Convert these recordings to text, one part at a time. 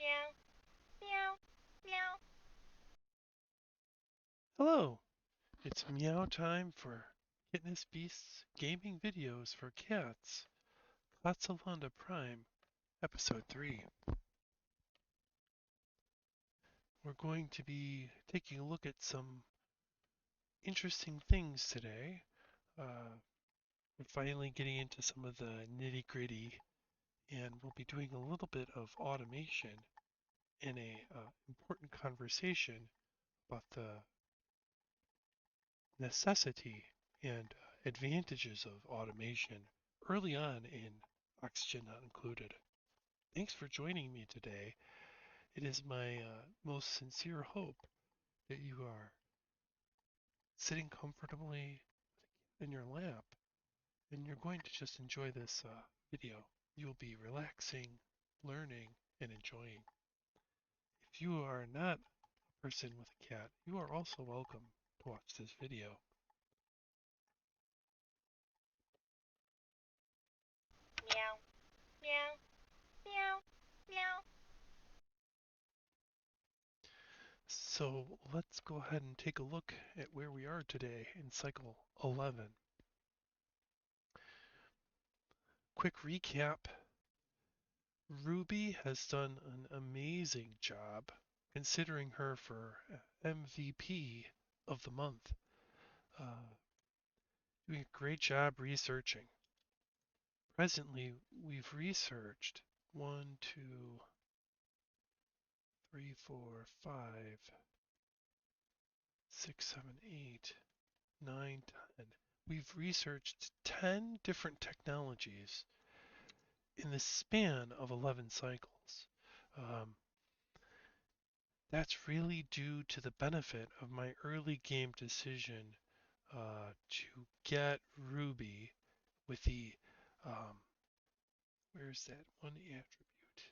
Meow, meow, meow. Hello, it's meow time for KittenousBeast's gaming videos for cats. KatzeLande Prime, Episode 3. We're going to be taking a look at some interesting things today. We're finally getting into some of the nitty gritty, and we'll be doing a little bit of automation in a important conversation about the necessity and advantages of automation early on in Oxygen Not Included. Thanks for joining me today. It is my most sincere hope that you are sitting comfortably in your lap and you're going to just enjoy this video. You'll be relaxing, learning, and enjoying. If you are not a person with a cat, you are also welcome to watch this video. Meow, meow, meow, meow. So let's go ahead and take a look at where we are today in cycle 11. Quick recap. Ruby has done an amazing job considering her for MVP of the month. Uh, Doing a great job researching. Presently, we've researched 1, 2, 3, 4, 5, 6, 7, 8, 9, 10. We've researched 10 different technologies in the span of 11 cycles. Um, that's really due to the benefit of my early game decision to get Ruby with the, um, where's that one attribute?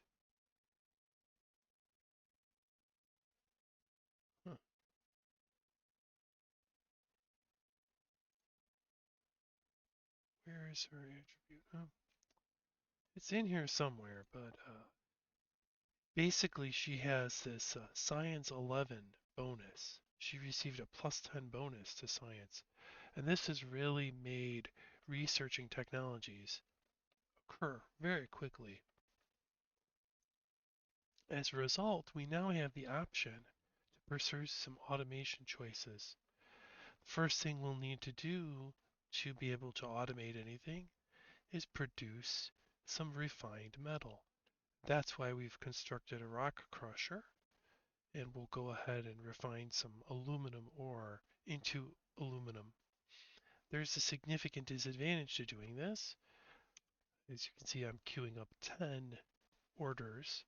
Huh, where is her attribute? Oh, it's in here somewhere, but basically she has this Science 11 bonus. She received a plus 10 bonus to Science, and this has really made researching technologies occur very quickly. As a result, we now have the option to pursue some automation choices. First thing we'll need to do to be able to automate anything is produce some refined metal. That's why we've constructed a rock crusher, and we'll go ahead and refine some aluminum ore into aluminum. There's a significant disadvantage to doing this. As you can see, I'm queuing up 10 orders.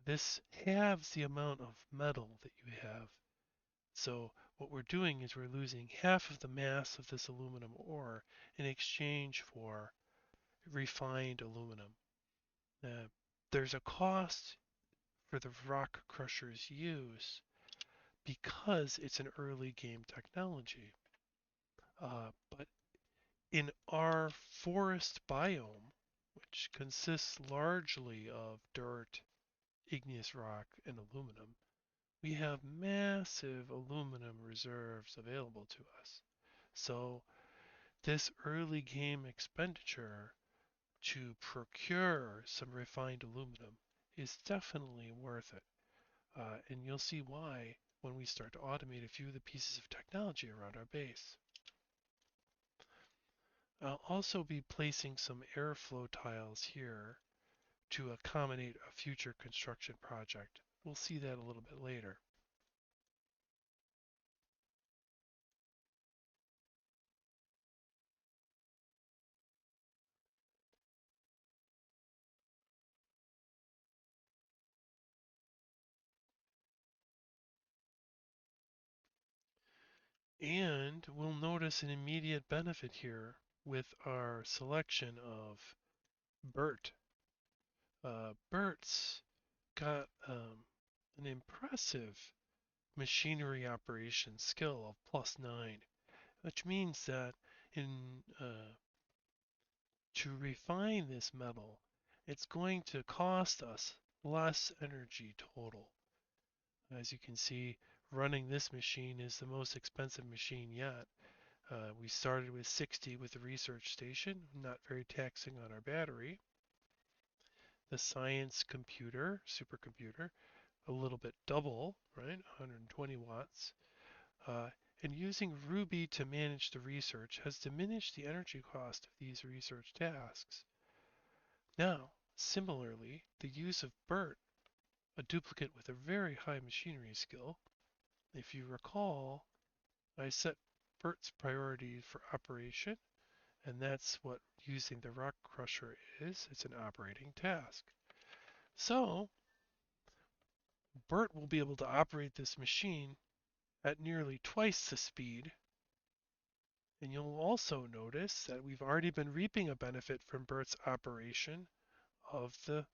This halves the amount of metal that you have. So what we're doing is we're losing half of the mass of this aluminum ore in exchange for refined aluminum. Uh, there's a cost for the rock crusher's use because it's an early game technology. But in our forest biome, which consists largely of dirt, igneous rock, and aluminum, we have massive aluminum reserves available to us. So this early game expenditure to procure some refined aluminum is definitely worth it. And you'll see why when we start to automate a few of the pieces of technology around our base. I'll also be placing some airflow tiles here to accommodate a future construction project. We'll see that a little bit later. And we'll notice an immediate benefit here with our selection of Bert. Bert's got an impressive machinery operation skill of +9, which means that in to refine this metal, it's going to cost us less energy total. As you can see, running this machine is the most expensive machine yet. We started with 60 with the research station, not very taxing on our battery. The science computer, supercomputer, a little bit double, right? 120 watts. Uh, and using Ruby to manage the research has diminished the energy cost of these research tasks. Now, similarly, the use of BERT, a duplicate with a very high machinery skill, if you recall, I set BERT's priority for operation, and that's what using the rock crusher is. It's an operating task. So, BERT will be able to operate this machine at nearly twice the speed. And you'll also notice that we've already been reaping a benefit from BERT's operation of the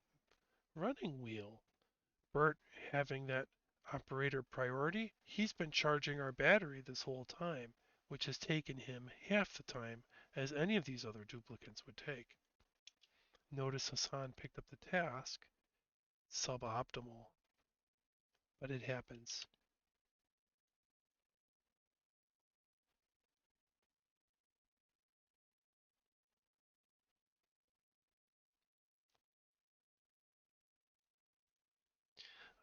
running wheel. BERT having that operator priority, he's been charging our battery this whole time, which has taken him half the time as any of these other duplicates would take. Notice Hassan picked up the task, suboptimal, but it happens.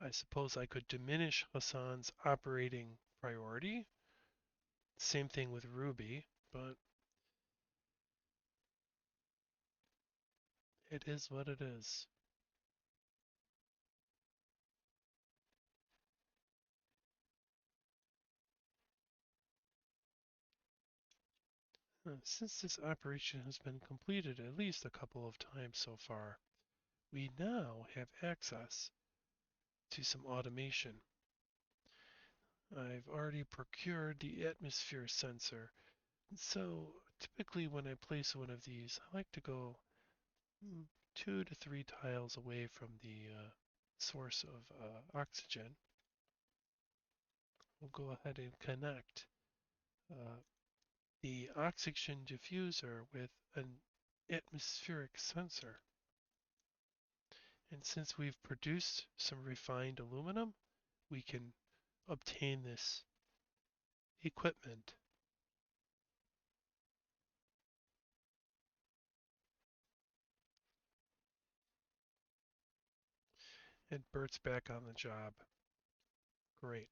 I suppose I could diminish Hassan's operating priority. Same thing with Ruby, but it is what it is. Since this operation has been completed at least a couple of times so far, we now have access to some automation. I've already procured the atmosphere sensor, so typically when I place one of these, I like to go 2 to 3 tiles away from the source of oxygen. We'll go ahead and connect uh, the oxygen diffuser with an atmospheric sensor. And since we've produced some refined aluminum, we can obtain this equipment. And Bert's back on the job. Great.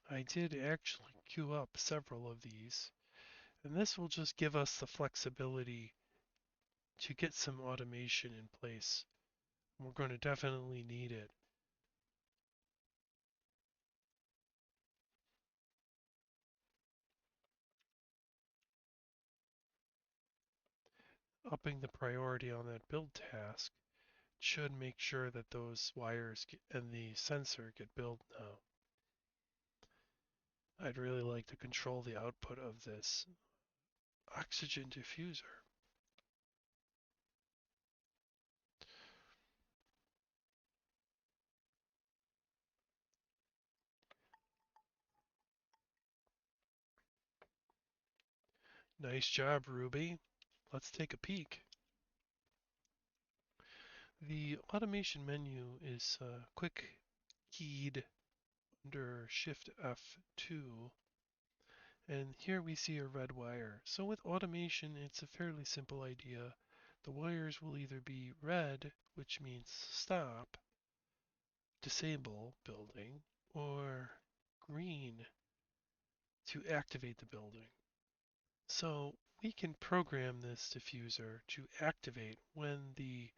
I did actually queue up several of these, and this will just give us the flexibility to get some automation in place. We're going to definitely need it. Upping the priority on that build task should make sure that those wires and the sensor get built now. I'd really like to control the output of this oxygen diffuser. Nice job, Ruby. Let's take a peek. The automation menu is quick keyed under Shift F2, and here we see a red wire. So with automation, it's a fairly simple idea. The wires will either be red, which means stop, disable building, or green to activate the building. So we can program this diffuser to activate when the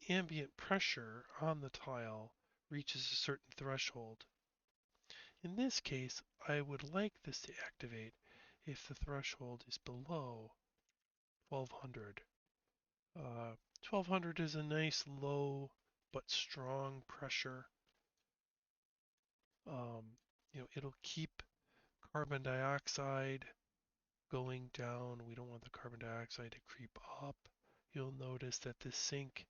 ambient pressure on the tile reaches a certain threshold. In this case, I would like this to activate if the threshold is below 1200. 1200 is a nice low but strong pressure. Um, it'll keep carbon dioxide going down. We don't want the carbon dioxide to creep up. You'll notice that this sink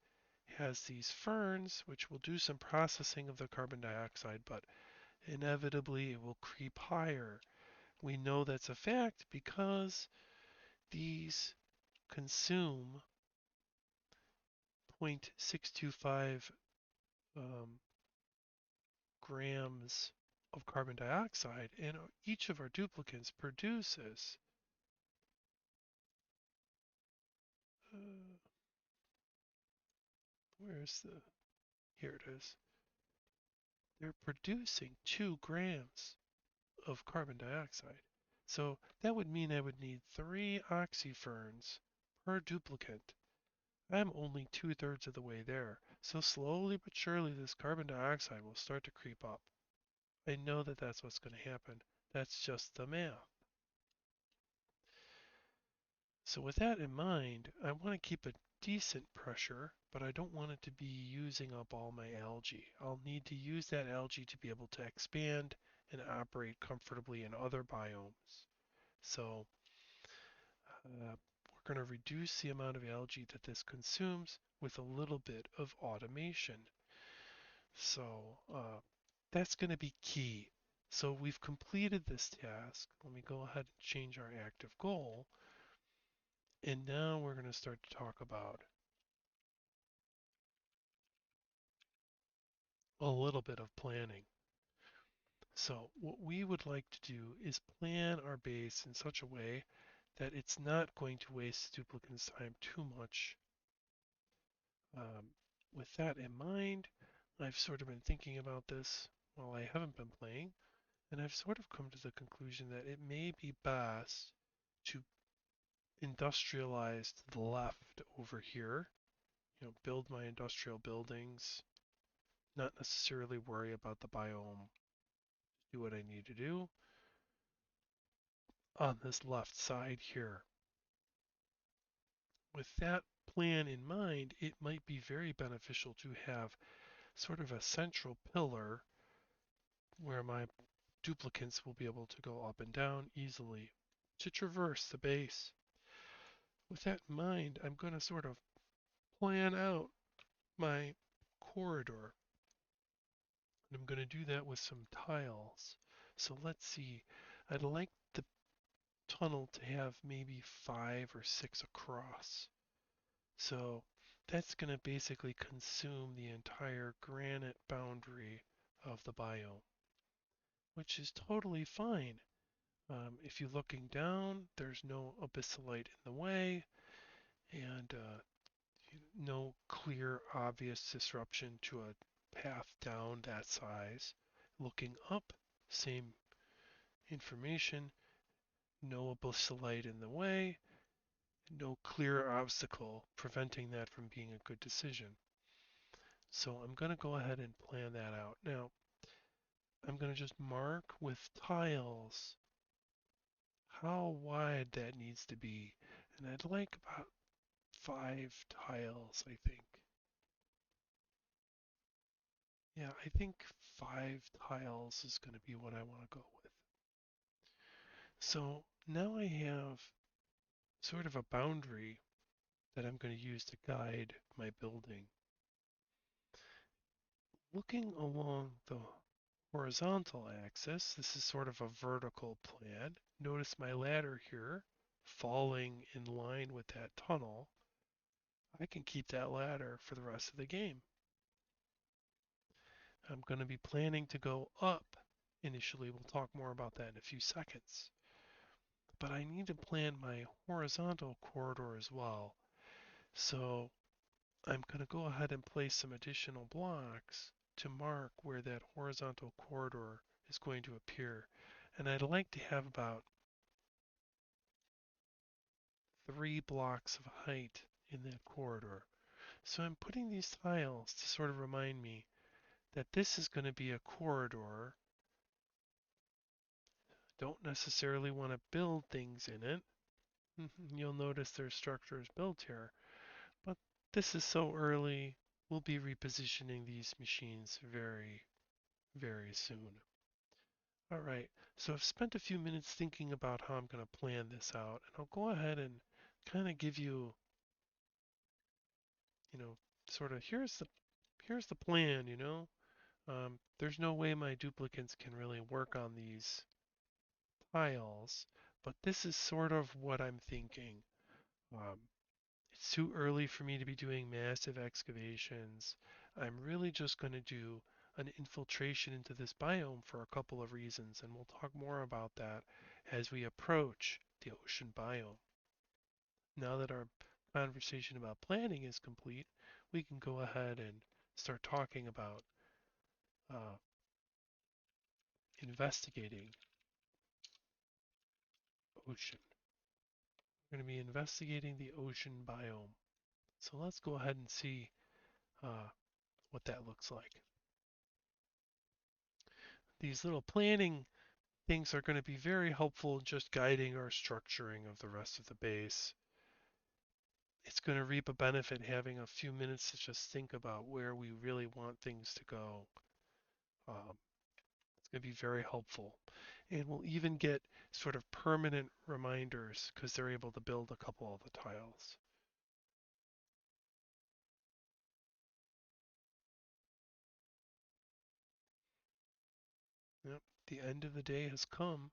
has these ferns, which will do some processing of the carbon dioxide, but inevitably it will creep higher. We know that's a fact because these consume 0.625 um, grams of carbon dioxide, and each of our duplicates produces, uh, where's the, here it is, they're producing 2 grams of carbon dioxide. So that would mean I would need 3 oxyferns per duplicate. I'm only 2/3 of the way there. So slowly but surely this carbon dioxide will start to creep up. I know that that's what's going to happen. That's just the math. So with that in mind, I want to keep a decent pressure, but I don't want it to be using up all my algae. I'll need to use that algae to be able to expand and operate comfortably in other biomes. So we're going to reduce the amount of algae that this consumes with a little bit of automation. So that's going to be key. So we've completed this task. Let me go ahead and change our active goal. And now we're going to start to talk about a little bit of planning. So what we would like to do is plan our base in such a way that it's not going to waste duplicants time too much. Um, with that in mind, I've sort of been thinking about this while I haven't been playing, and I've sort of come to the conclusion that it may be best to industrialize to the left over here, build my industrial buildings, not necessarily worry about the biome, do what I need to do on this left side here. With that plan in mind, it might be very beneficial to have sort of a central pillar where my duplicates will be able to go up and down easily to traverse the base. With that in mind, I'm going to sort of plan out my corridor. And I'm going to do that with some tiles. So let's see. I'd like the tunnel to have maybe 5 or 6 across. So that's going to basically consume the entire granite boundary of the biome, which is totally fine. If you're looking down, there's no abyssalite in the way, and no clear, obvious disruption to a path down that size. Looking up, same information, no abyssalite in the way, no clear obstacle preventing that from being a good decision. So I'm going to go ahead and plan that out. Now, I'm going to just mark with tiles how wide that needs to be. And I'd like about 5 tiles, I think. Yeah, I think 5 tiles is going to be what I want to go with. So now I have sort of a boundary that I'm going to use to guide my building. Looking along the horizontal axis, this is sort of a vertical plan. Notice my ladder here falling in line with that tunnel. I can keep that ladder for the rest of the game. I'm going to be planning to go up initially. We'll talk more about that in a few seconds. But I need to plan my horizontal corridor as well. So I'm going to go ahead and place some additional blocks to mark where that horizontal corridor is going to appear. And I'd like to have about 3 blocks of height in that corridor. So I'm putting these tiles to sort of remind me that this is going to be a corridor. Don't necessarily want to build things in it. You'll notice there's structures built here, but this is so early. We'll be repositioning these machines very, very soon. All right, so I've spent a few minutes thinking about how I'm going to plan this out, and I'll go ahead and kind of give you, you know, sort of here's the plan, you know. There's no way my duplicates can really work on these tiles, but this is sort of what I'm thinking. Um, it's too early for me to be doing massive excavations. I'm really just going to do an infiltration into this biome for a couple of reasons, and we'll talk more about that as we approach the ocean biome. Now that our conversation about planning is complete, we can go ahead and start talking about uh, investigating ocean. We're going to be investigating the ocean biome. So let's go ahead and see uh, what that looks like. These little planning things are going to be very helpful in just guiding our structuring of the rest of the base. It's going to reap a benefit having a few minutes to just think about where we really want things to go. Um, it's going to be very helpful. And we'll even get sort of permanent reminders because they're able to build a couple of the tiles. Yep, the end of the day has come.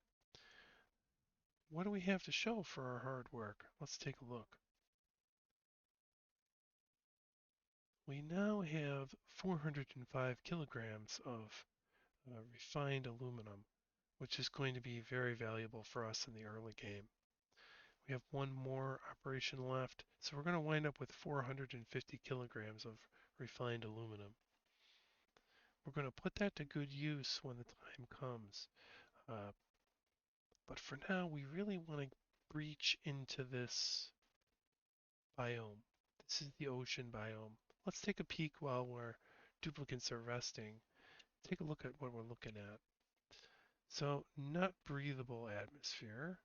What do we have to show for our hard work? Let's take a look. We now have 405 kilograms of refined aluminum, which is going to be very valuable for us in the early game. We have one more operation left, so we're going to wind up with 450 kilograms of refined aluminum. We're going to put that to good use when the time comes. Uh, but for now, we really want to breach into this biome. This is the ocean biome. Let's take a peek while our duplicates are resting. Take a look at what we're looking at. So, not breathable atmosphere.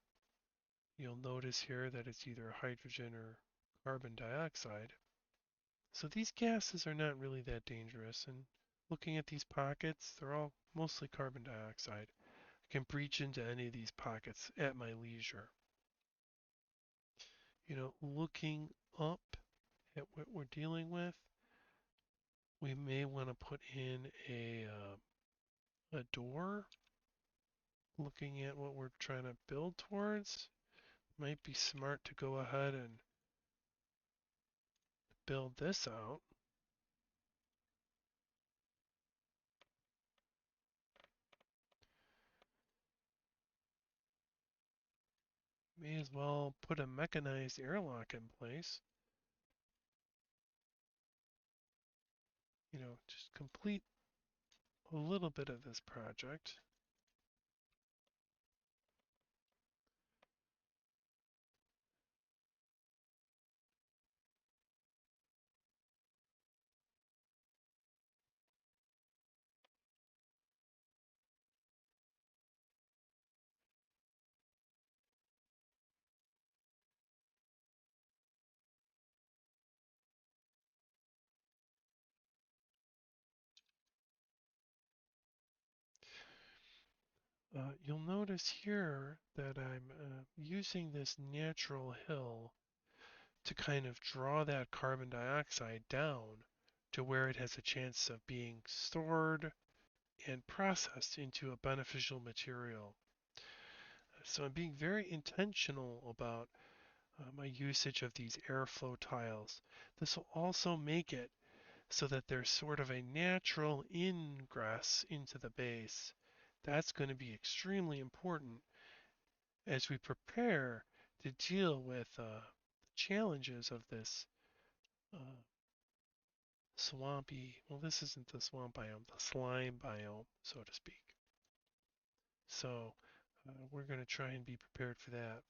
You'll notice here that it's either hydrogen or carbon dioxide. So these gases are not really that dangerous. And looking at these pockets, they're all mostly carbon dioxide. I can breach into any of these pockets at my leisure. Looking up at what we're dealing with, we may want to put in a door. Looking at what we're trying to build towards, might be smart to go ahead and build this out. May as well put a mechanized airlock in place. Just complete a little bit of this project. You'll notice here that I'm using this natural hill to kind of draw that carbon dioxide down to where it has a chance of being stored and processed into a beneficial material. So I'm being very intentional about my usage of these airflow tiles. This will also make it so that there's sort of a natural ingress into the base. That's going to be extremely important as we prepare to deal with the challenges of this uh, swampy, well, this isn't the swamp biome, the slime biome, so to speak. So we're going to try and be prepared for that.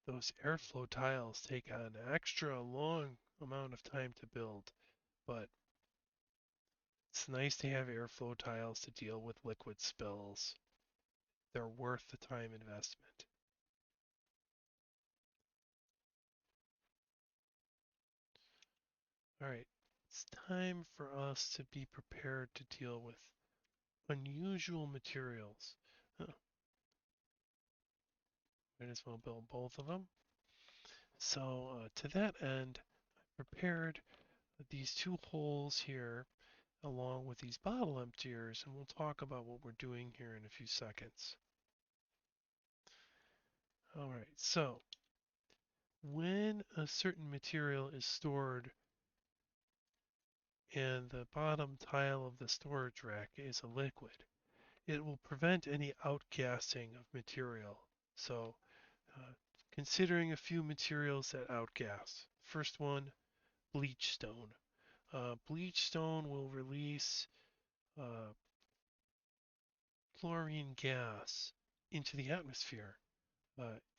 Those airflow tiles take an extra long amount of time to build, but it's nice to have airflow tiles to deal with liquid spills. they're worth the time investment. All right, it's time for us to be prepared to deal with unusual materials. Huh, might as well build both of them. So to that end, I prepared these two holes here along with these bottle emptiers, and we'll talk about what we're doing here in a few seconds. All right, so when a certain material is stored and the bottom tile of the storage rack is a liquid, it will prevent any outgassing of material. So uh, considering a few materials that outgas. First one, bleach stone. Bleach stone will release uh, chlorine gas into the atmosphere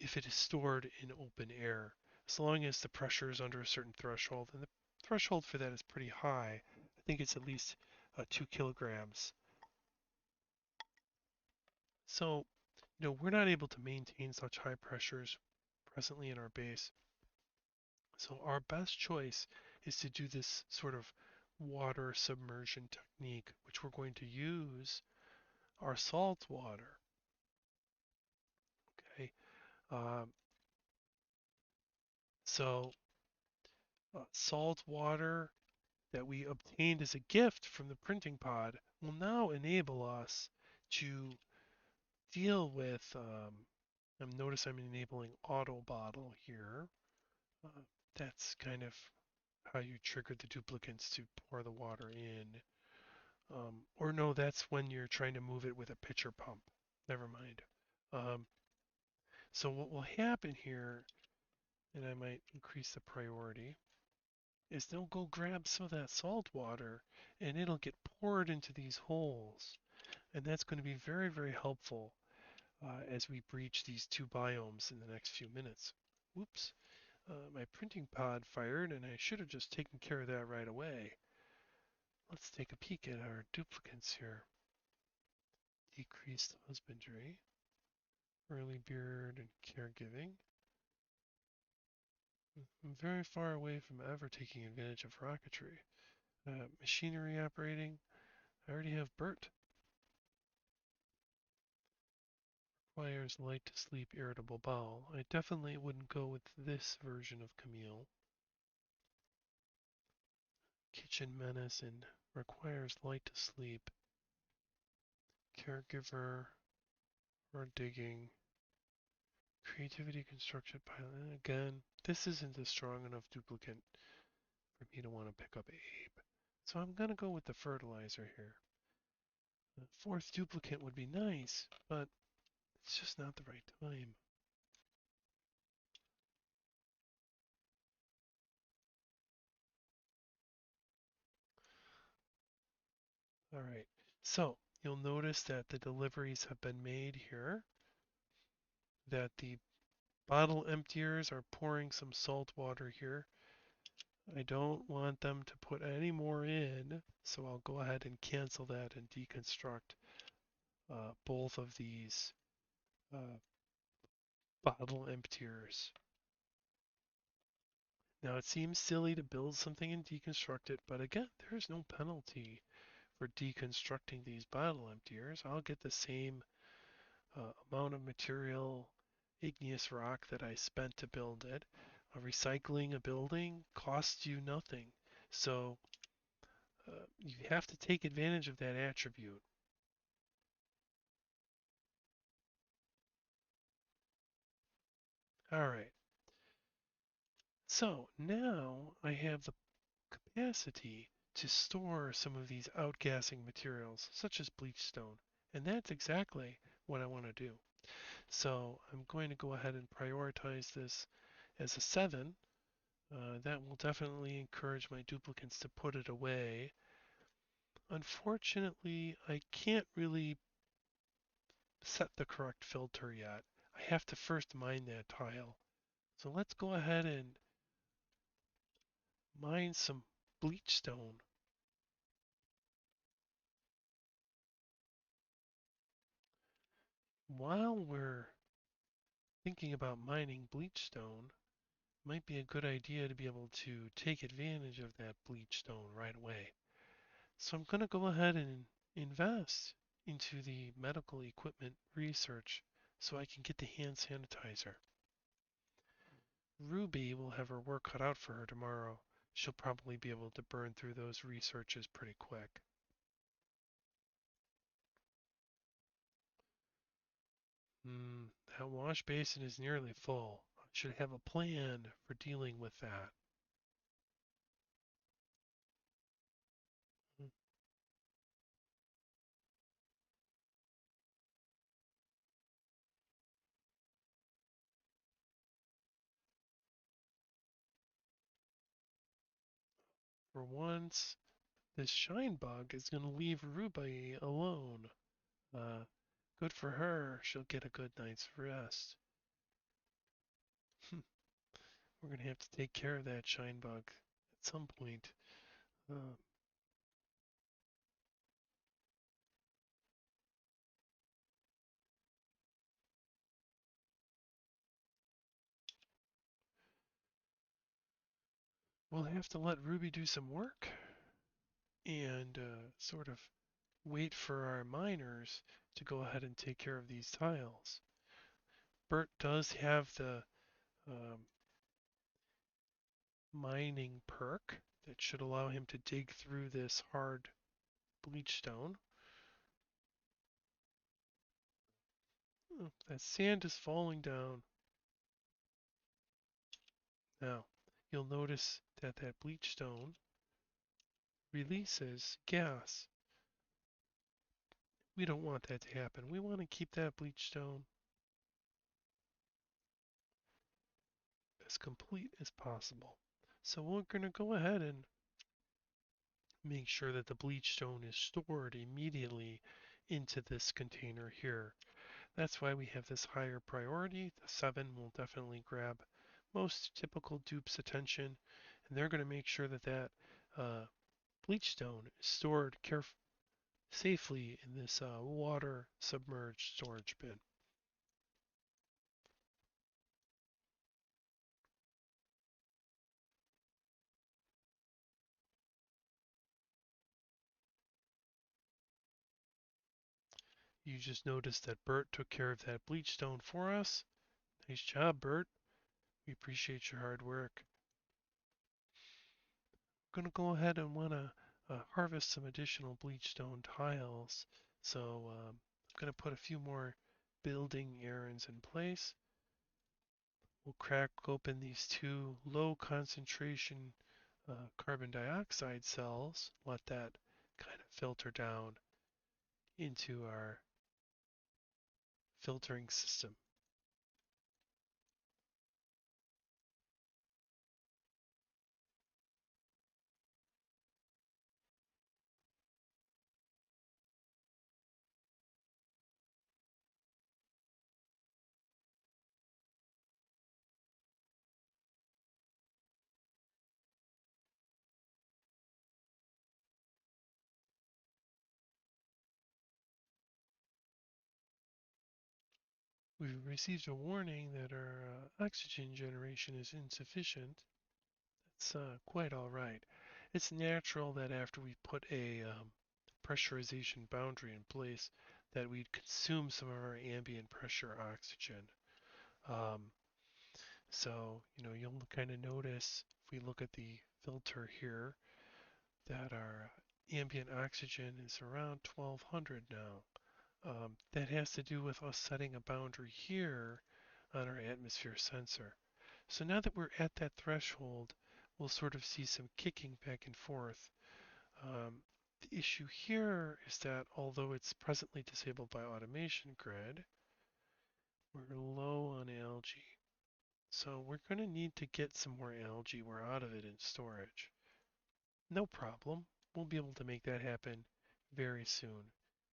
if it is stored in open air, as long as the pressure is under a certain threshold. And the threshold for that is pretty high. I think it's at least 2 kilograms. So, we're not able to maintain such high pressures presently in our base. So our best choice is to do this sort of water submersion technique, which we're going to use our salt water. Okay, um, so salt water that we obtained as a gift from the printing pod will now enable us to deal with, notice I'm enabling auto bottle here. Uh, that's kind of how you trigger the duplicates to pour the water in. Or no, that's when you're trying to move it with a pitcher pump. Never mind. Um, so what will happen here, and I might increase the priority, is they'll go grab some of that salt water and it'll get poured into these holes. And that's going to be very, very helpful as we breach these two biomes in the next few minutes. Whoops, my printing pod fired and I should have just taken care of that right away. Let's take a peek at our duplicates here. Decreased husbandry, early beard and caregiving. I'm very far away from ever taking advantage of rocketry. Machinery operating, I already have Bert. Requires light to sleep, irritable bowel. I definitely wouldn't go with this version of Camille. Kitchen menace and requires light to sleep. Caregiver or digging. Creativity construction pilot. Again, this isn't a strong enough duplicate for me to want to pick up Abe. So I'm going to go with the fertilizer here. The fourth duplicate would be nice, but it's just not the right time. All right, so you'll notice that the deliveries have been made here, that the bottle emptiers are pouring some salt water here. I don't want them to put any more in, so I'll go ahead and cancel that and deconstruct both of these uh, bottle emptiers. Now it seems silly to build something and deconstruct it, but again, there's no penalty for deconstructing these bottle emptiers. I'll get the same amount of material, igneous rock that I spent to build it. Recycling a building costs you nothing. So you have to take advantage of that attribute. All right. So now I have the capacity to store some of these outgassing materials, such as bleach stone. And that's exactly what I want to do. So I'm going to go ahead and prioritize this as a 7. That will definitely encourage my duplicates to put it away. Unfortunately, I can't really set the correct filter yet. I have to first mine that tile. So let's go ahead and mine some bleach stone. while we're thinking about mining bleachstone, might be a good idea to be able to take advantage of that bleachstone right away. So I'm going to go ahead and invest into the medical equipment research so I can get the hand sanitizer. Ruby will have her work cut out for her tomorrow. She'll probably be able to burn through those researches pretty quick. That wash basin is nearly full. I should have a plan for dealing with that. Hmm. For once, this shine bug is going to leave Ruby alone. Uh, Good for her. She'll get a good night's rest. We're going to have to take care of that shine bug at some point. Uh, we'll have to let Ruby do some work and sort of wait for our miners to go ahead and take care of these tiles. Bert does have the um, mining perk that should allow him to dig through this hard bleach stone. Oh, that sand is falling down. Now, you'll notice that that bleach stone releases gas. We don't want that to happen. We want to keep that bleach stone as complete as possible. So we're going to go ahead and make sure that the bleach stone is stored immediately into this container here. That's why we have this higher priority. The 7 will definitely grab most typical dupes' attention, and they're going to make sure that that uh, bleach stone is stored safely in this water submerged storage bin. You just noticed that Bert took care of that bleach stone for us. Nice job, Bert. We appreciate your hard work. I'm going to go ahead and want to harvest some additional bleachstone tiles. So I'm going to put a few more building errands in place. We'll crack open these two low concentration carbon dioxide cells, let that kind of filter down into our filtering system. We've received a warning that our oxygen generation is insufficient. It's quite all right. It's natural that after we put a pressurization boundary in place, that we'd consume some of our ambient pressure oxygen. Um, you'll kind of notice if we look at the filter here that our ambient oxygen is around 1200 now. That has to do with us setting a boundary here on our atmosphere sensor. So now that we're at that threshold, we'll sort of see some kicking back and forth. The issue here is that although it's presently disabled by automation grid, we're low on algae. So we're going to need to get some more algae. We're out of it in storage. No problem. We'll be able to make that happen very soon.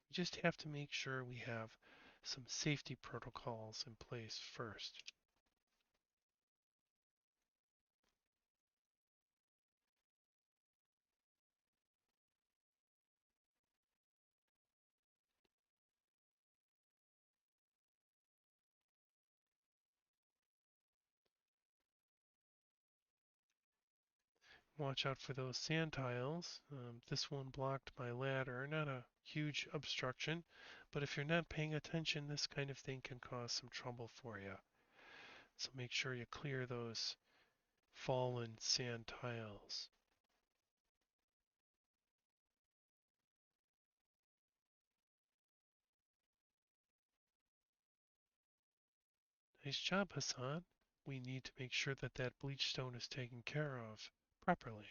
We just have to make sure we have some safety protocols in place first. Watch out for those sand tiles. This one blocked my ladder. Not a huge obstruction, but if you're not paying attention, this kind of thing can cause some trouble for you. So make sure you clear those fallen sand tiles. Nice job, Hassan. We need to make sure that that bleach stone is taken care of properly.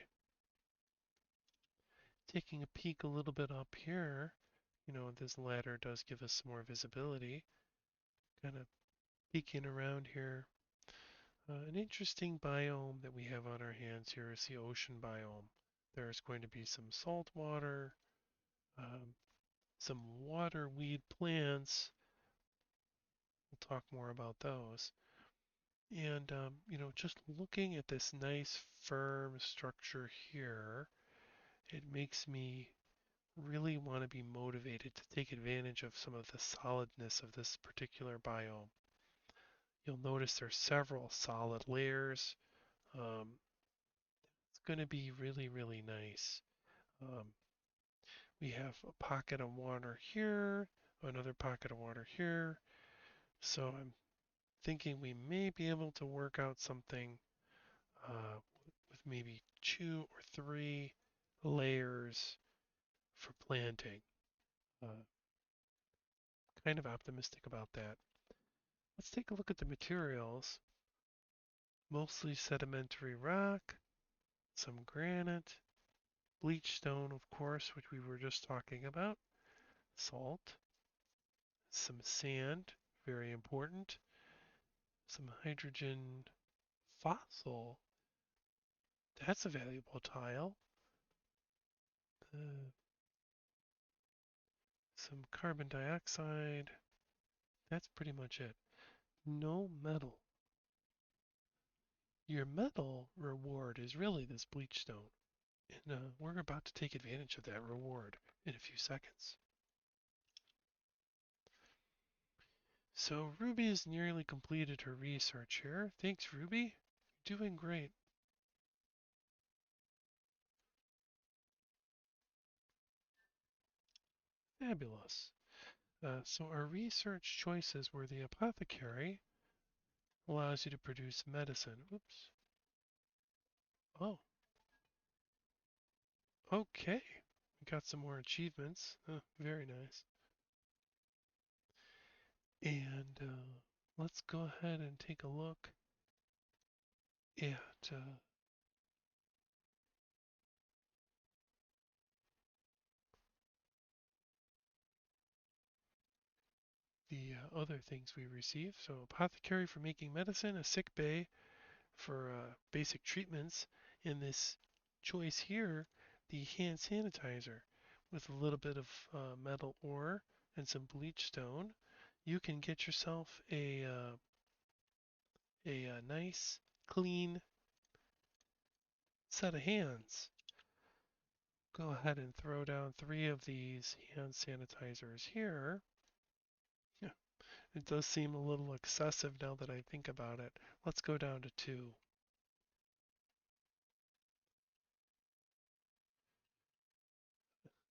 Taking a peek a little bit up here, this ladder does give us some more visibility. Kind of peeking around here. An interesting biome that we have on our hands here is the ocean biome. There's going to be some salt water, um, some water weed plants. We'll talk more about those. And, just looking at this nice firm structure here, it makes me really want to be motivated to take advantage of some of the solidness of this particular biome. You'll notice there's several solid layers. Um, it's going to be really, really nice. Um, we have a pocket of water here, another pocket of water here. So I'm thinking we may be able to work out something with maybe 2 or 3 layers for planting. Uh, kind of optimistic about that. Let's take a look at the materials. Mostly sedimentary rock, some granite, bleach stone, of course, which we were just talking about, salt, some sand, very important, some hydrogen fossil, that's a valuable tile, uh, some carbon dioxide, that's pretty much it. No metal. Your metal reward is really this bleach stone, and we're about to take advantage of that reward in a few seconds. So Ruby has nearly completed her research here. Thanks, Ruby. You're doing great. Fabulous. So our research choices were the apothecary, allows you to produce medicine. Oops. Oh, okay. We got some more achievements. Very nice. And let's go ahead and take a look at the other things we received. So apothecary for making medicine, a sick bay for basic treatments, in this choice here, the hand sanitizer with a little bit of metal ore and some bleach stone. You can get yourself a nice, clean set of hands. Go ahead and throw down 3 of these hand sanitizers here. Yeah, it does seem a little excessive now that I think about it. Let's go down to 2.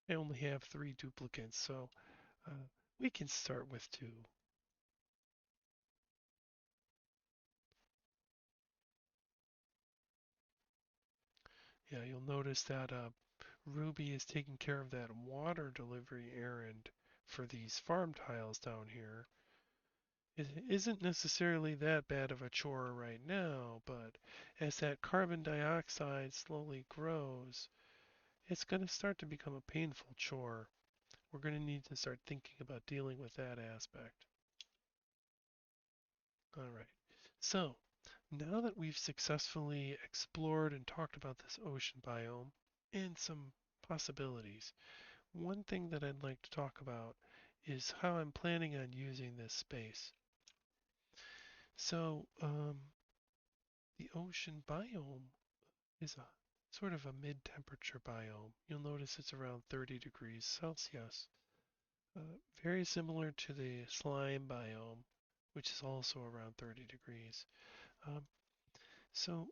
I only have 3 duplicates, so we can start with 2. Yeah, you'll notice that Ruby is taking care of that water delivery errand for these farm tiles down here. It isn't necessarily that bad of a chore right now, but as that carbon dioxide slowly grows, it's going to start to become a painful chore. We're going to need to start thinking about dealing with that aspect. All right. So, now that we've successfully explored and talked about this ocean biome and some possibilities, one thing that I'd like to talk about is how I'm planning on using this space. So, the ocean biome is a sort of a mid-temperature biome. You'll notice it's around 30 degrees Celsius. Very similar to the slime biome, which is also around 30 degrees. Um, so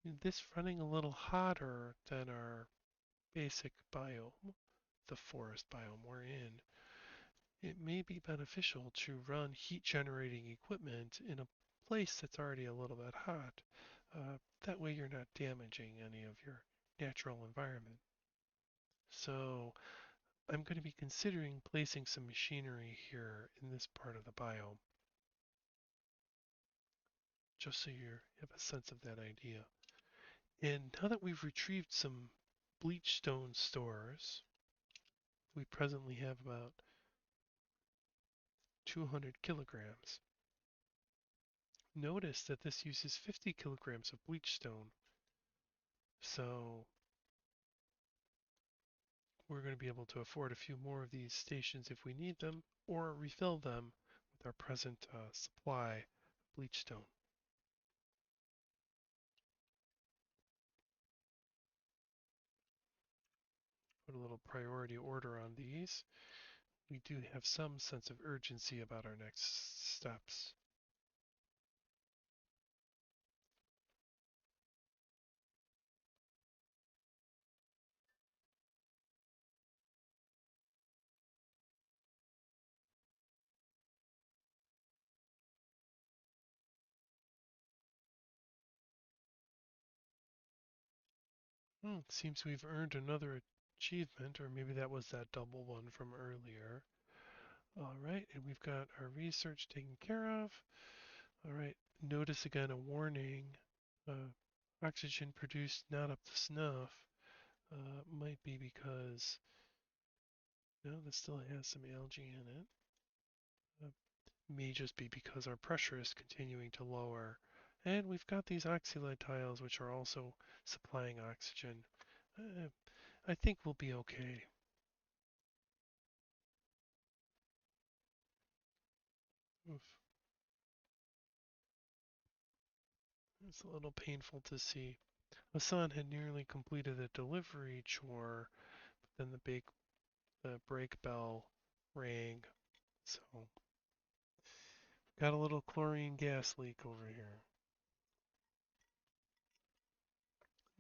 This running a little hotter than our basic biome, the forest biome we're in, it may be beneficial to run heat generating equipment in a place that's already a little bit hot. That way you're not damaging any of your natural environment. So I'm going to be considering placing some machinery here in this part of the biome, just so you have a sense of that idea. And now that we've retrieved some bleach stone stores, we presently have about 200 kilograms. Notice that this uses 50 kilograms of bleach stone, so we're going to be able to afford a few more of these stations if we need them, or refill them with our present supply of bleach stone. Put a little priority order on these. We do have some sense of urgency about our next steps. Seems we've earned another achievement, or maybe that was that double one from earlier. All right, and we've got our research taken care of. All right, notice again a warning. Uh, Oxygen produced not up to snuff. Might be because, no, this still has some algae in it. Uh, may just be because our pressure is continuing to lower. And we've got these oxylide tiles which are also supplying oxygen. I think we'll be okay. Oof. It's a little painful to see. Hassan had nearly completed a delivery chore, but then the brake bell rang. So, got a little chlorine gas leak over here.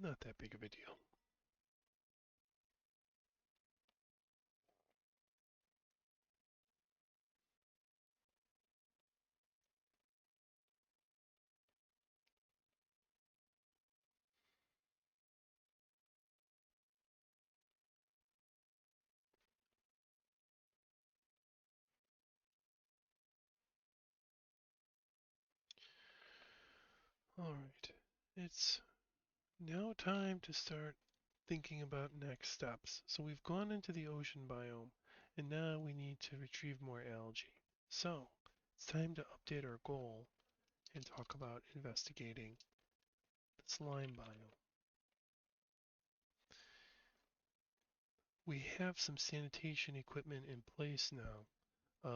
Not that big of a deal. Alright, it's now time to start thinking about next steps. So we've gone into the ocean biome, and now we need to retrieve more algae. So it's time to update our goal and talk about investigating the slime biome. We have some sanitation equipment in place now,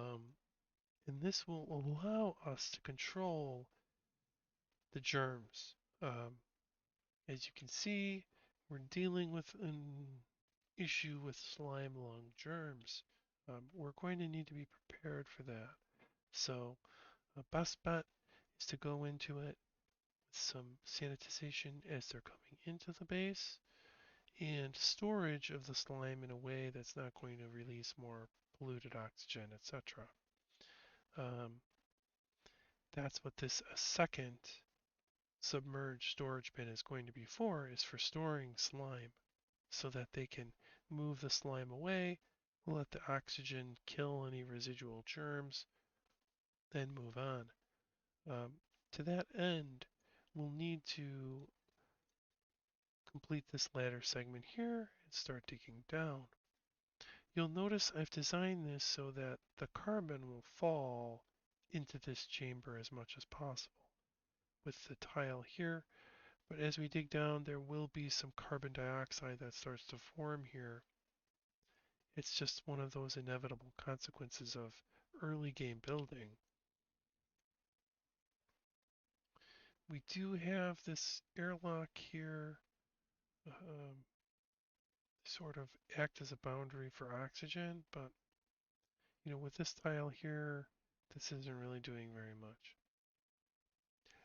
and this will allow us to control the germs. As you can see, we're dealing with an issue with slime lung germs. We're going to need to be prepared for that. So, the best bet is to go into it with some sanitization as they're coming into the base and storage of the slime in a way that's not going to release more polluted oxygen, etc. Um, that's what this second submerged storage bin is going to be for, is for storing slime so that they can move the slime away, let the oxygen kill any residual germs, then move on. Um, to that end, we'll need to complete this ladder segment here and start digging down. You'll notice I've designed this so that the carbon will fall into this chamber as much as possible with the tile here. But as we dig down, there will be some carbon dioxide that starts to form here. It's just one of those inevitable consequences of early game building. We do have this airlock here, sort of act as a boundary for oxygen, but with this tile here, this isn't really doing very much.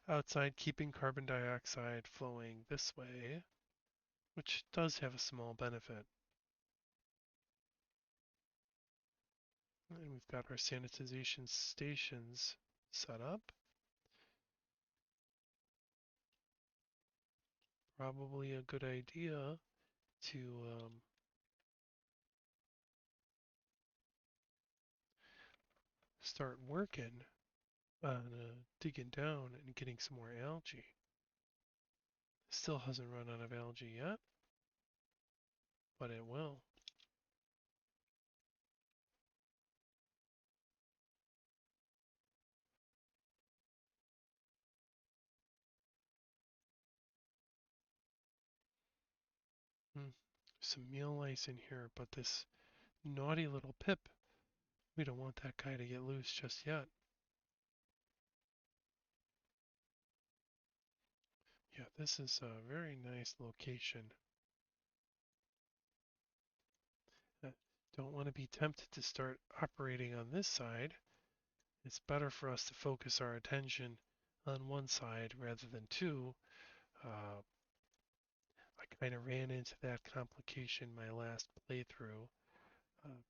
outside, keeping carbon dioxide flowing this way, which does have a small benefit. And we've got our sanitization stations set up. Probably a good idea to start working on digging down and getting some more algae. Still hasn't run out of algae yet, but it will. Hmm. Some meal lice in here, but this naughty little pip, we don't want that guy to get loose just yet. Yeah, this is a very nice location. Uh, don't want to be tempted to start operating on this side. It's better for us to focus our attention on one side rather than two. Uh, I kind of ran into that complication my last playthrough, uh,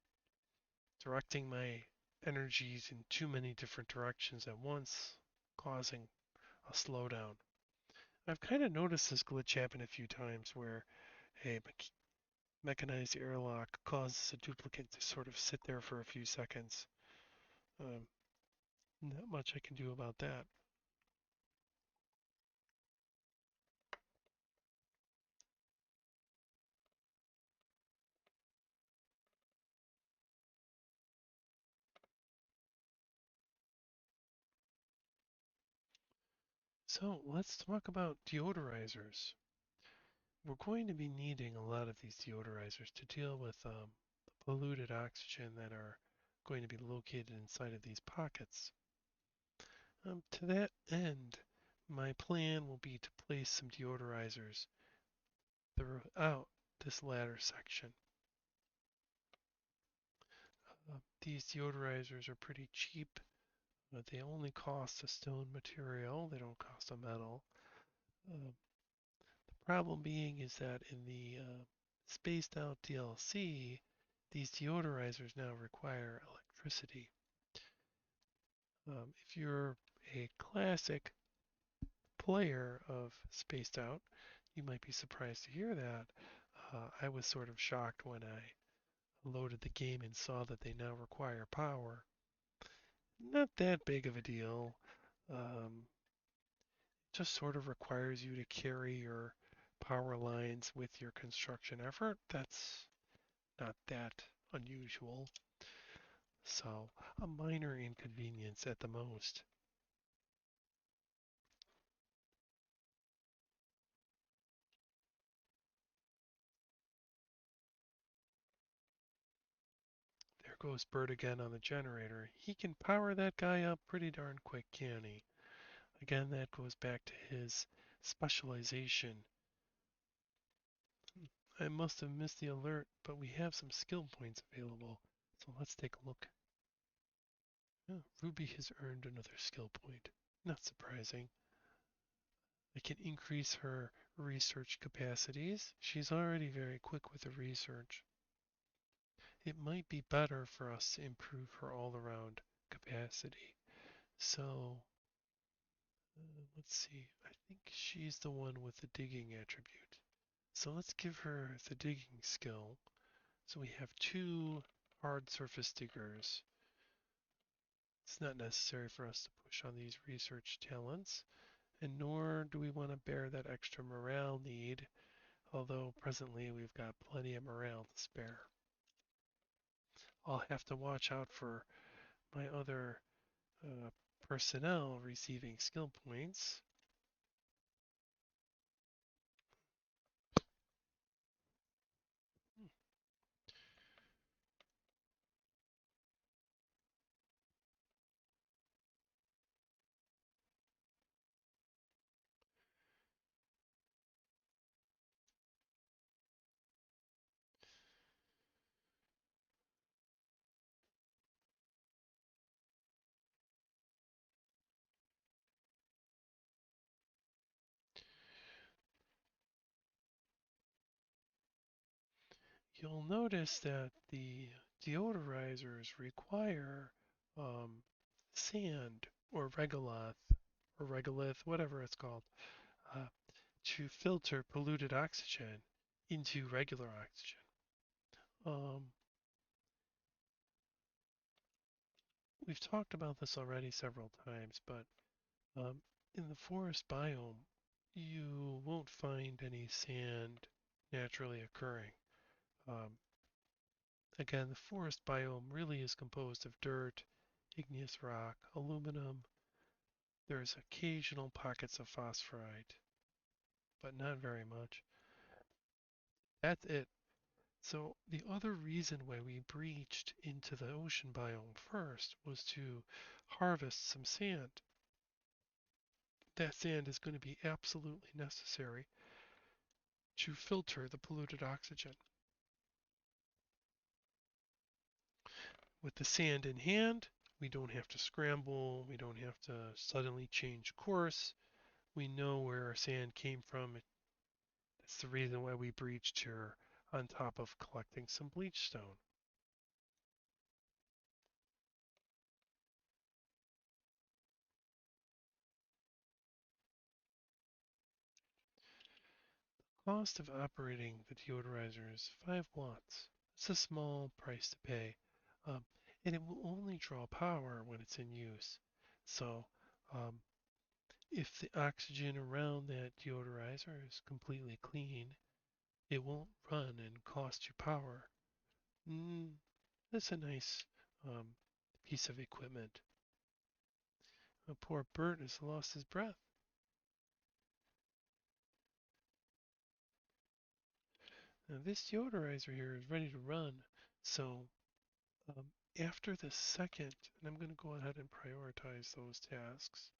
directing my energies in too many different directions at once, causing a slowdown. I've kind of noticed this glitch happen a few times where a mechanized airlock causes a duplicate to sort of sit there for a few seconds. Um, Not much I can do about that. So let's talk about deodorizers. We're going to be needing a lot of these deodorizers to deal with the polluted oxygen that are going to be located inside of these pockets. To that end, my plan will be to place some deodorizers throughout this ladder section. These deodorizers are pretty cheap, but they only cost a stone material, they don't cost a metal. Uh, the problem being is that in the spaced out DLC, these deodorizers now require electricity. If you're a classic player of Spaced Out, you might be surprised to hear that. I was sort of shocked when I loaded the game and saw that they now require power. Not that big of a deal. Just sort of requires you to carry your power lines with your construction effort. That's not that unusual. So, a minor inconvenience at the most. There goes Bert again on the generator. He can power that guy up pretty darn quick, can he? Again, that goes back to his specialization. I must have missed the alert, but we have some skill points available. So let's take a look. Oh, Ruby has earned another skill point. Not surprising. I can increase her research capacities. She's already very quick with the research. It might be better for us to improve her all-around capacity. So, let's see. I think she's the one with the digging attribute. So let's give her the digging skill. So we have two hard surface diggers. It's not necessary for us to push on these research talents, and nor do we want to bear that extra morale need, although presently we've got plenty of morale to spare. I'll have to watch out for my other uh, personnel receiving skill points. you'll notice that the deodorizers require um, sand or regolith, whatever it's called, uh, to filter polluted oxygen into regular oxygen. Um, we've talked about this already several times, but um, in the forest biome, you won't find any sand naturally occurring. Um, Again, the forest biome really is composed of dirt, igneous rock, aluminum. There's occasional pockets of phosphorite, but not very much. That's it. So the other reason why we breached into the ocean biome first was to harvest some sand. That sand is going to be absolutely necessary to filter the polluted oxygen. With the sand in hand, we don't have to scramble, we don't have to suddenly change course. We know where our sand came from. That's the reason why we breached here on top of collecting some bleach stone. Cost of operating the deodorizer is 5 watts. It's a small price to pay, um, and it will only draw power when it's in use. So, um, if the oxygen around that deodorizer is completely clean, it won't run and cost you power. Mm, that's a nice um, piece of equipment. Poor Bert has lost his breath. Now this deodorizer here is ready to run, so um, after the second, and I'm going to go ahead and prioritize those tasks.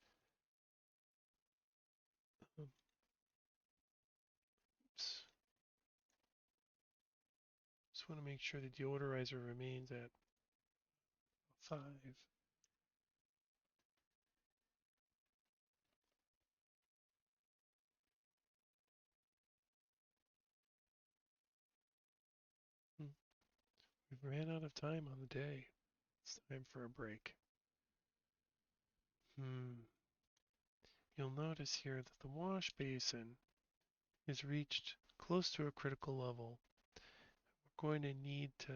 Um, oops. Just want to make sure the deodorizer remains at 5. Hmm. We've ran out of time on the day. It's time for a break. Hmm. You'll notice here that the wash basin is reached close to a critical level. We're going to need to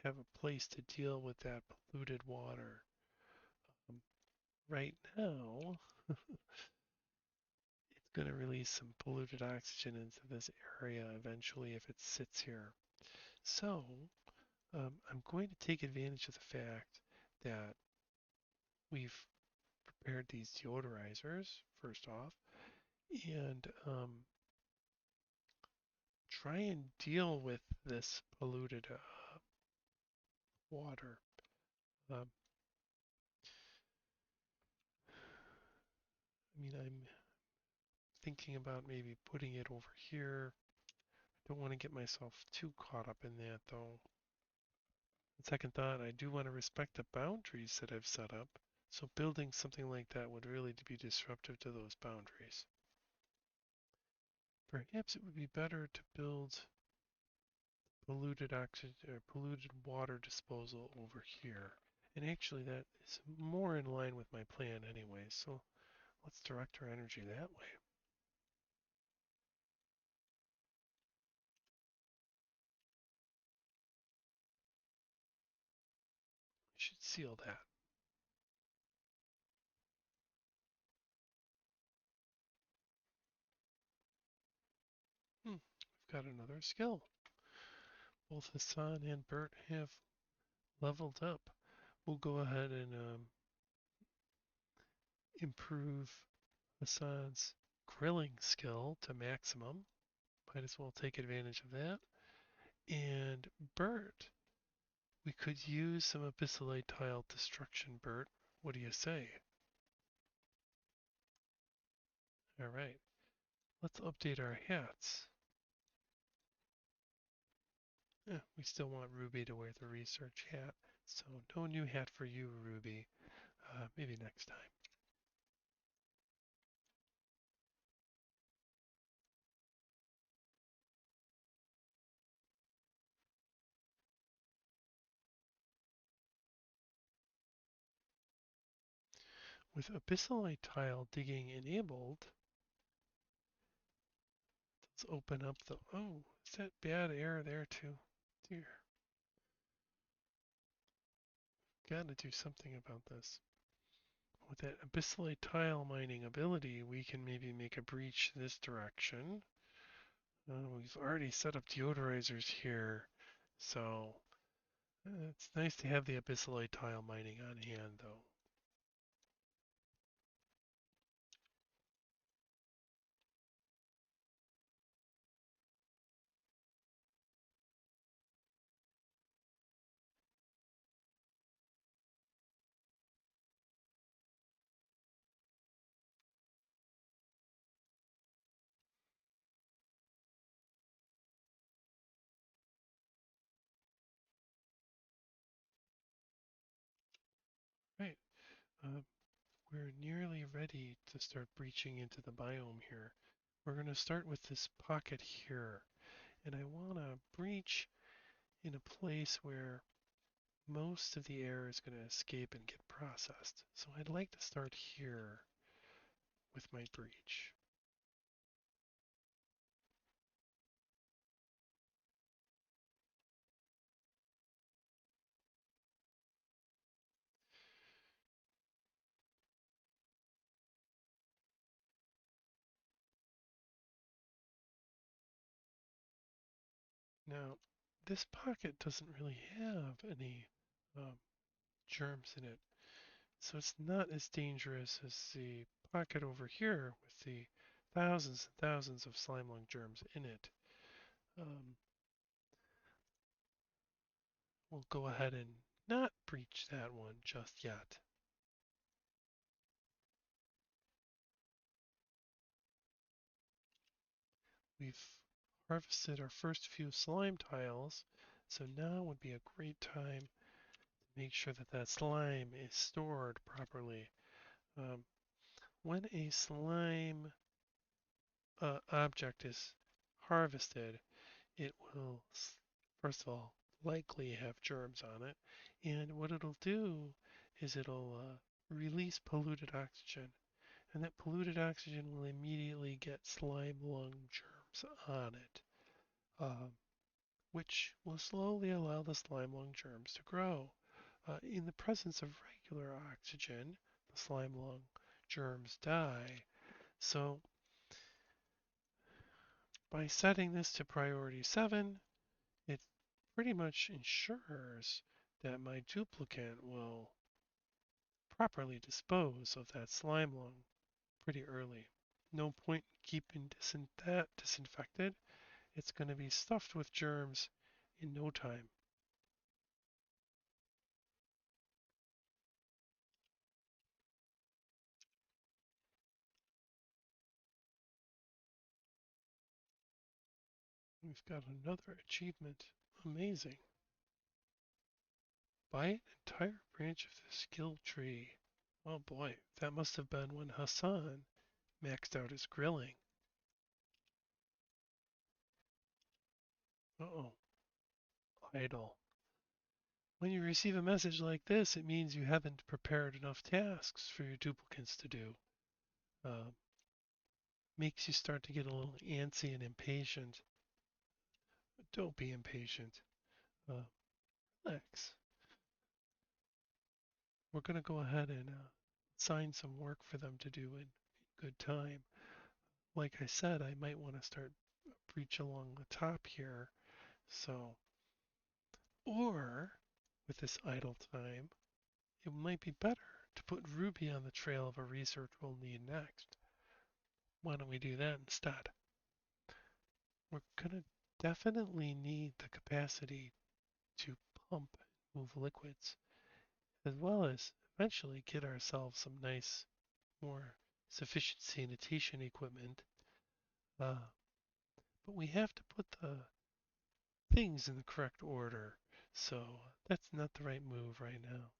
have a place to deal with that polluted water. Um, right now, it's going to release some polluted oxygen into this area eventually if it sits here. So I'm going to take advantage of the fact that we've prepared these deodorizers, first off, and try and deal with this polluted water. Um, I'm thinking about maybe putting it over here. Don't want to get myself too caught up in that though. On second thought, I do want to respect the boundaries that I've set up. So building something like that would really be disruptive to those boundaries. Perhaps it would be better to build polluted oxygen or polluted water disposal over here. And actually that is more in line with my plan anyway, so let's direct our energy that way. We should seal that. We've got another skill. Both Hassan and Bert have leveled up. We'll go ahead and improve Hassan's grilling skill to maximum. Might as well take advantage of that. And Bert, we could use some abyssalite tile destruction, Bert. What do you say? All right, let's update our hats. We still want Ruby to wear the research hat, so no new hat for you, Ruby. Maybe next time. With abyssalite tile digging enabled, let's open up the, oh, is that bad air there too? Dear, gotta do something about this. With that abyssalite tile mining ability, we can maybe make a breach this direction. We've already set up deodorizers here, so it's nice to have the abyssalite tile mining on hand though. Right, uh, we're nearly ready to start breaching into the biome here. We're going to start with this pocket here, and I want to breach in a place where most of the air is going to escape and get processed. So I'd like to start here with my breach. Now, this pocket doesn't really have any um, germs in it, so it's not as dangerous as the pocket over here with the thousands and thousands of slime lung germs in it. Um, we'll go ahead and not breach that one just yet. We've harvested our first few slime tiles, so now would be a great time to make sure that that slime is stored properly. Um, when a slime object is harvested, it will, first of all, likely have germs on it, and what it'll do is it'll release polluted oxygen, and that polluted oxygen will immediately get slime lung germs on it. Which will slowly allow the slime lung germs to grow. In the presence of regular oxygen, the slime lung germs die. So by setting this to priority 7, it pretty much ensures that my duplicate will properly dispose of that slime lung pretty early. No point keeping that disinfected. It's going to be stuffed with germs in no time. We've got another achievement. Amazing. Buy an entire branch of the skill tree. Oh boy, that must have been when Hassan maxed out his grilling. Uh-oh, idle. When you receive a message like this, it means you haven't prepared enough tasks for your duplicates to do. Uh, makes you start to get a little antsy and impatient. Don't be impatient. Uh, relax. We're going to go ahead and assign some work for them to do in good time. Like I said, I might want to start a breach along the top here. So, or with this idle time, it might be better to put Ruby on the trail of a research we'll need next. Why don't we do that instead? We're going to definitely need the capacity to pump and move liquids, as well as eventually get ourselves some nice, more sufficient sanitation equipment. Uh, but we have to put the things in the correct order. So that's not the right move right now.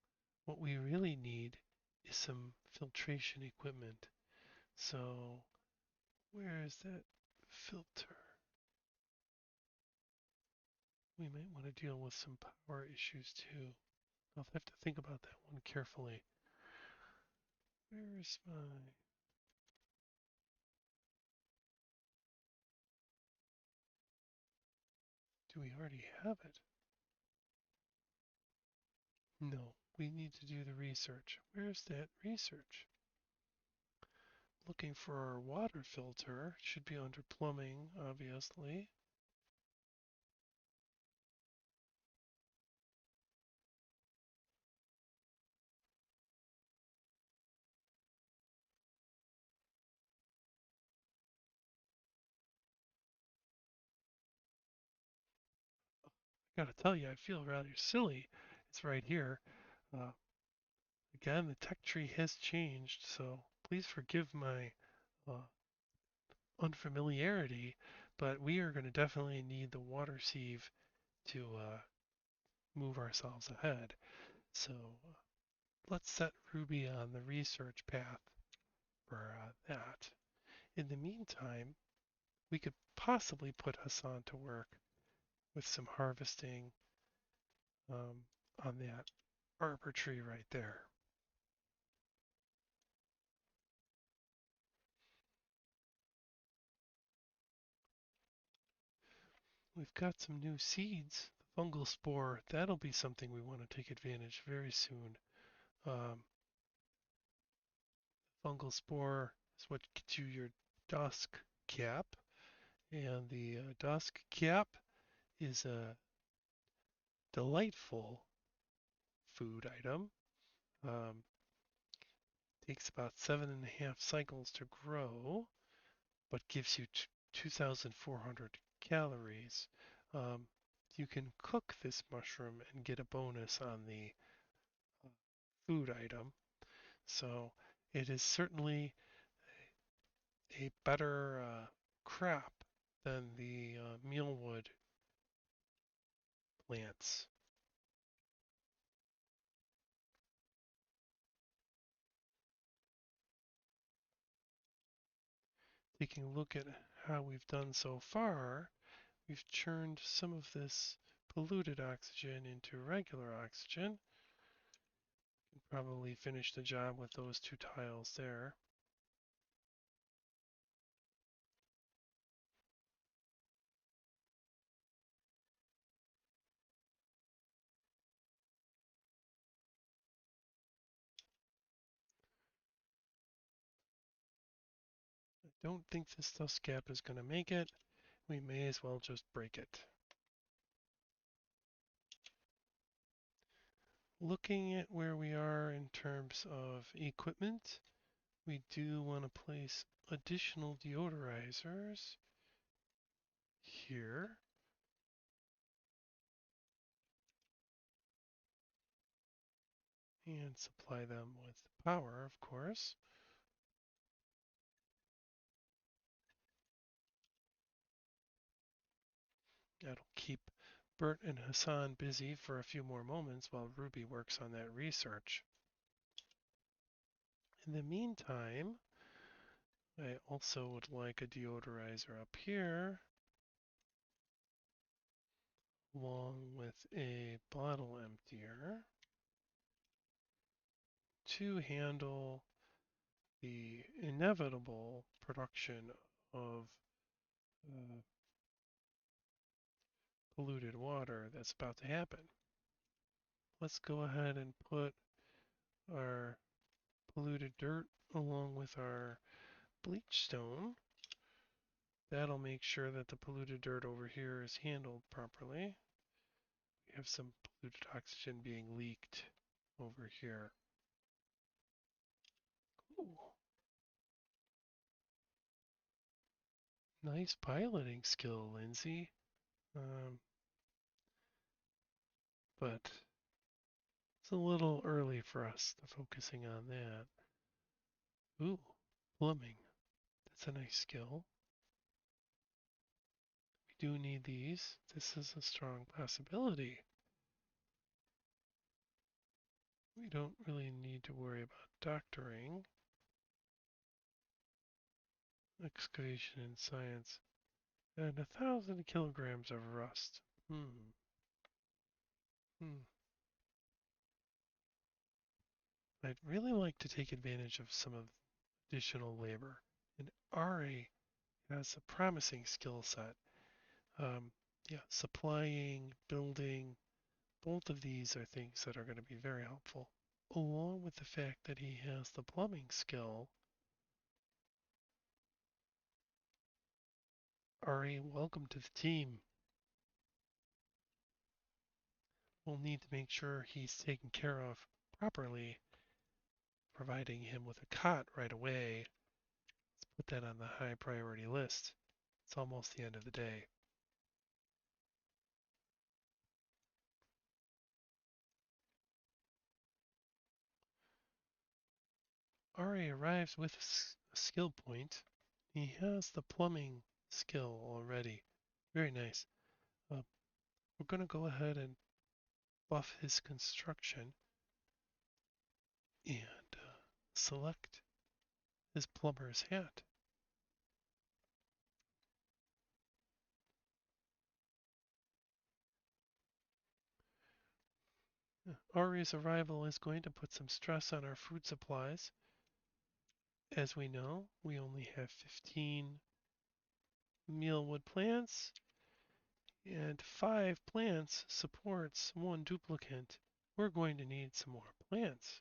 What we really need is some filtration equipment. So where is that filter? We might want to deal with some power issues too. I'll have to think about that one carefully. Where is my... Do we already have it? No, we need to do the research. Where's that research? Looking for our water filter. Should be under plumbing, obviously. I gotta tell you, I feel rather silly. It's right here. Uh, Again, the tech tree has changed, so please forgive my uh, unfamiliarity, but we are going to definitely need the water sieve to move ourselves ahead. So let's set Ruby on the research path for that. In the meantime, we could possibly put Hassan to work with some harvesting on that arbor tree right there. We've got some new seeds. The fungal spore, that'll be something we want to take advantage very soon. Um, Fungal spore is what gets you your dusk cap, and the dusk cap is a delightful food item. Um, Takes about 7.5 cycles to grow, but gives you 2,400 calories. Um, you can cook this mushroom and get a bonus on the uh, food item. So it is certainly a better crop than the mealwood plants. Taking a look at how we've done so far, we've churned some of this polluted oxygen into regular oxygen. Can probably finish the job with those two tiles there. I don't think this dust cap is going to make it. We may as well just break it. Looking at where we are in terms of equipment, we do want to place additional deodorizers here. And supply them with power, of course. That'll keep Bert and Hassan busy for a few more moments while Ruby works on that research. In the meantime, I also would like a deodorizer up here, along with a bottle emptier to handle the inevitable production of uh, polluted water that's about to happen. Let's go ahead and put our polluted dirt along with our bleach stone. That'll make sure that the polluted dirt over here is handled properly. We have some polluted oxygen being leaked over here. Ooh, nice piloting skill, Lindsay. Um, but it's a little early for us to focusing on that. Ooh, plumbing. That's a nice skill. We do need these. This is a strong possibility. We don't really need to worry about doctoring. Excavation and science. And 1,000 kilograms of rust. Hmm. Hmm. I'd really like to take advantage of some of additional labor. And Ari has a promising skill set. Um, yeah, supplying, building, both of these are things that are going to be very helpful. Along with the fact that he has the plumbing skill, Ari, welcome to the team. We'll need to make sure he's taken care of properly, providing him with a cot right away. Let's put that on the high priority list. It's almost the end of the day. Ari arrives with a skill point. He has the plumbing skill already. Very nice. Uh, we're going to go ahead and buff his construction and select his plumber's hat. Ari's arrival is going to put some stress on our food supplies. As we know, we only have 15 mealwood plants, and 5 plants supports 1 duplicate. We're going to need some more plants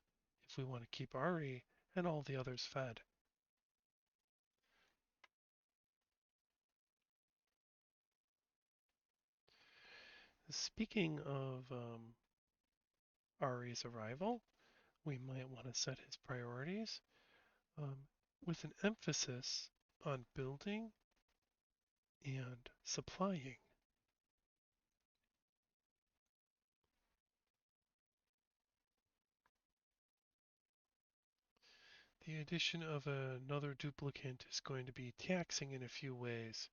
if we want to keep Ari and all the others fed. Speaking of Ari's arrival, we might want to set his priorities um, with an emphasis on building and supplying. The addition of another duplicate is going to be taxing in a few ways.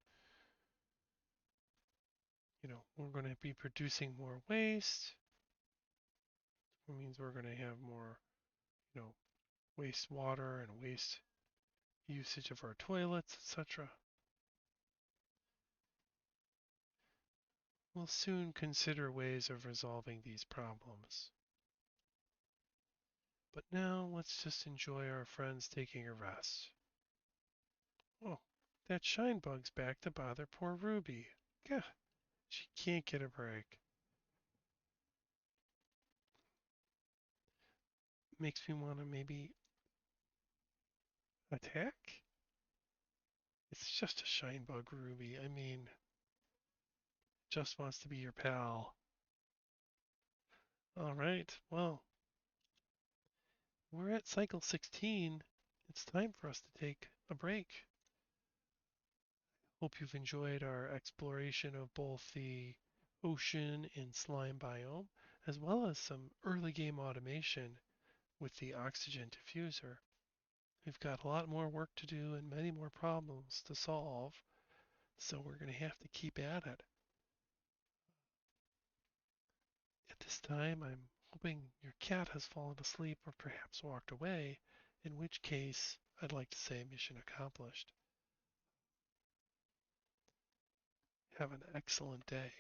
We're going to be producing more waste. It means we're going to have more, you know, wastewater and waste usage of our toilets, etc. We'll soon consider ways of resolving these problems. But now let's just enjoy our friends taking a rest. Oh, that shine bug's back to bother poor Ruby. Gah, she can't get a break. Makes me want to maybe attack? It's just a shine bug, Ruby. I mean, just wants to be your pal. All right, well, we're at cycle 16. It's time for us to take a break. Hope you've enjoyed our exploration of both the ocean and slime biome, as well as some early game automation with the oxygen diffuser. We've got a lot more work to do and many more problems to solve, so we're going to have to keep at it. At this time, I'm hoping your cat has fallen asleep or perhaps walked away, in which case I'd like to say mission accomplished. Have an excellent day.